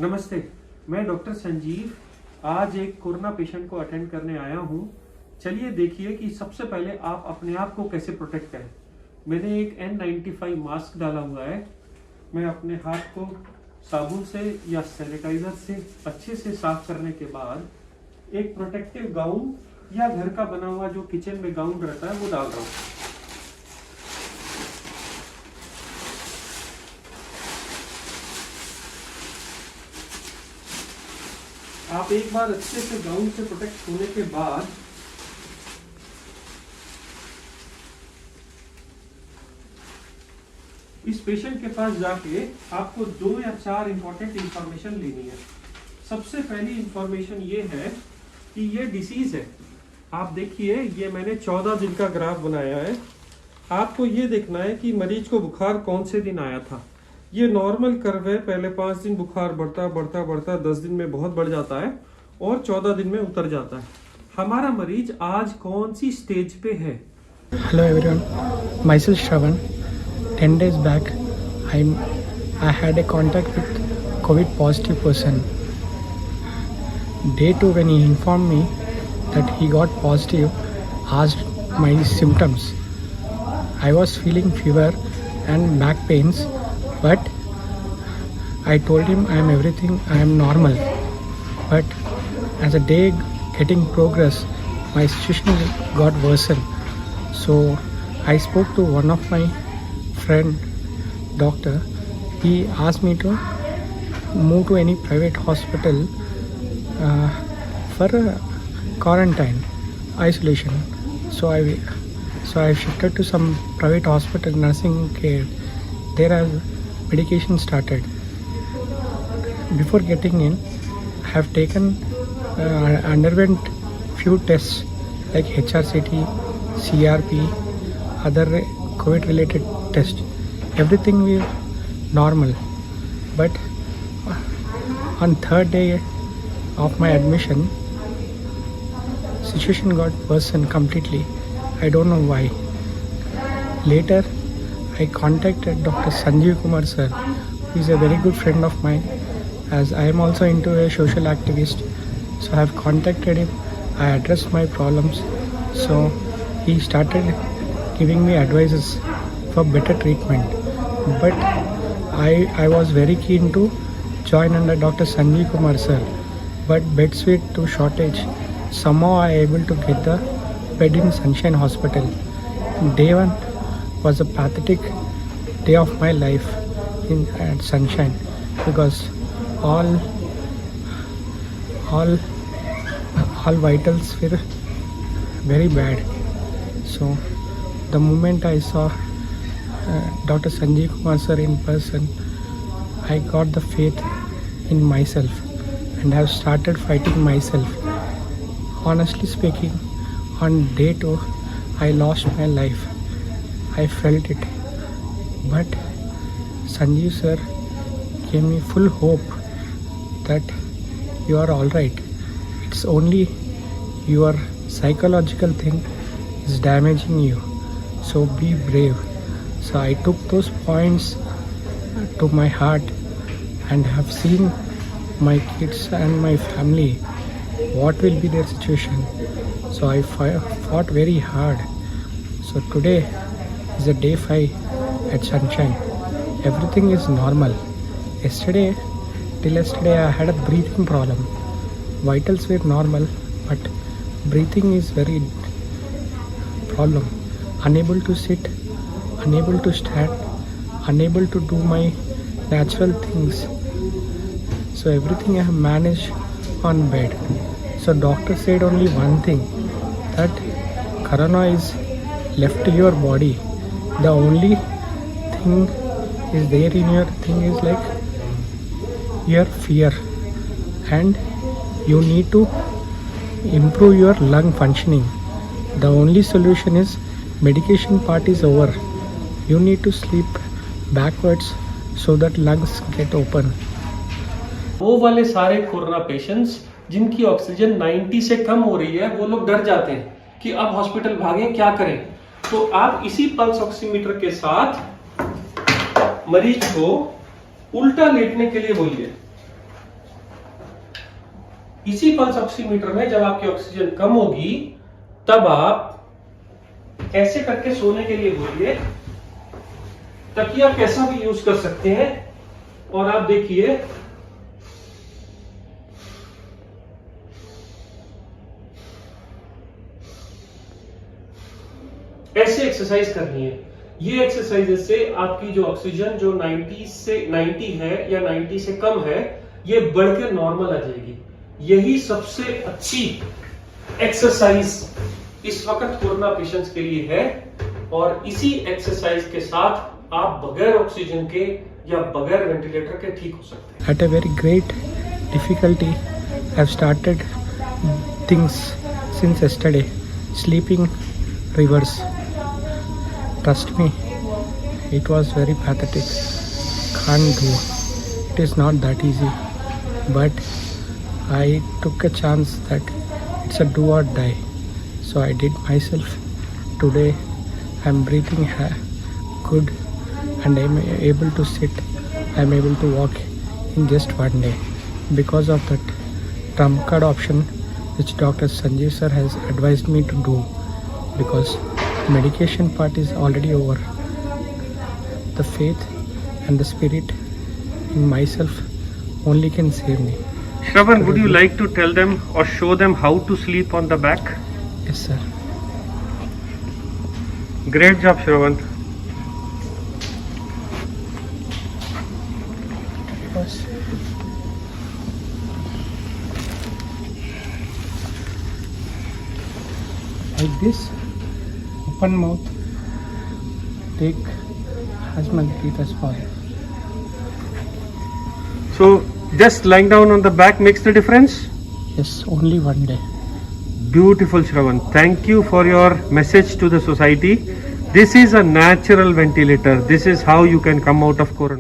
नमस्ते, मैं डॉक्टर संजीव आज एक कोरोना पेशेंट को अटेंड करने आया हूँ। चलिए देखिए कि सबसे पहले आप अपने आप को कैसे प्रोटेक्ट करें। मैंने एक N95 मास्क डाला हुआ है। मैं अपने हाथ को साबुन से या सैनिटाइजर से अच्छे से साफ करने के बाद एक प्रोटेक्टिव गाउन या घर का बना हुआ जो किचन में गाउन रहता है वो डाल रहा हूँ। आप एक बार अच्छे से गाउन से प्रोटेक्ट होने के बाद इस पेशेंट के पास जाके आपको 2 या 4 इंपॉर्टेंट इंफॉर्मेशन लेनी है। सबसे पहली इंफॉर्मेशन ये है कि ये डिसीज है। आप देखिए, ये मैंने 14 दिन का ग्राफ बनाया है। आपको ये देखना है कि मरीज को बुखार कौन से दिन आया था। ये नॉर्मल कर्व है। पहले 5 दिन बुखार बढ़ता 10 दिन में बहुत बढ़ जाता है और 14 दिन में उतर जाता है। हमारा मरीज आज कौन सी स्टेज पे है? Hello everyone, myself Shravan. 10 days back, I had a contact with COVID positive person. Day 2 when he informed me that he got positive, asked my symptoms. I was feeling fever and back pains, but I told him I am everything, I am normal. But as a day getting progress, my situation got worsened. So I spoke to one of my friend doctor. He asked me to move to any private hospital for quarantine isolation. So I shifted to some private hospital nursing care. There I medication started. Before getting in, I have underwent few tests like HRCT, CRP, other COVID related tests. Everything was normal. But on 3rd day of my admission, situation got worsened completely. I don't know why. Later, I contacted Dr. Sanjeev Kumar sir, who is a very good friend of mine, as I am also into a social activist. So I have contacted him. I addressed my problems. So he started giving me advices for better treatment. But I was very keen to join under Dr. Sanjeev Kumar sir. But beds were too shortage. Somehow I able to get the bed in Sunshine Hospital. Day 1 was a pathetic day of my life at Sunshine, because all vitals were very bad. So the moment I saw Dr. Sanjeev Kumar sir in person, I got the faith in myself and have started fighting myself. Honestly speaking, on day 2 I lost my life. I felt it. But Sanjeev sir gave me full hope that you are alright. It's only your psychological thing is damaging you. So be brave. So I took those points to my heart and have seen my kids and my family, what will be their situation. So I fought very hard. So today is a day 5 at Sunshine. Everything is normal. Till yesterday I had a breathing problem. Vitals were normal, but breathing is very problem. Unable to sit, unable to stand, unable to do my natural things. So everything I have managed on bed. So doctor said only one thing, that corona is left your body. The only thing is there in your thing is like your fear, and you need to improve your lung functioning. The only solution is medication part is over. You need to sleep backwards so that lungs get open. वो वाले सारे corona patients जिनकी oxygen 90 से कम हो रही है, वो लोग डर जाते हैं कि अब हॉस्पिटल भागें, क्या करें। तो आप इसी पल्स ऑक्सीमीटर के साथ मरीज को उल्टा लेटने के लिए बोलिए। इसी पल्स ऑक्सीमीटर में जब आपकी ऑक्सीजन कम होगी तब आप ऐसे करके सोने के लिए बोलिए। तकिया कैसा भी यूज कर सकते हैं। और आप देखिए ऐसे एक्सरसाइज करनी है। ये एक्सरसाइज से आपकी जो ऑक्सीजन जो 90 है या 90 से कम है ये बढ़कर नॉर्मल आ जाएगी। यही सबसे अच्छी एक्सरसाइज इस वक्त कोरोना पेशेंट्स के लिए है। और इसी एक्सरसाइज के साथ आप बगैर ऑक्सीजन के या बगैर वेंटिलेटर के ठीक हो सकते हैं। At a very great difficulty, I've started things since yesterday. Sleeping reverse. Trust me, it was very pathetic. Can't do. It is not that easy. But I took a chance that it's a do or die. So I did myself. Today I'm breathing good and I'm able to sit. I'm able to walk in just one day because of that trump card option which Dr. Sanjeev sir has advised me to do, because medication part is already over. The faith and the spirit in myself only can save me. Shravan, would you like to tell them or show them how to sleep on the back? Yes sir. Great job, Shravan. Yes. Like this, open mouth, take as much breath as possible. So, just lying down on the back makes the difference? Yes, only one day. Beautiful, Shravan. Thank you for your message to the society. This is a natural ventilator. This is how you can come out of corona.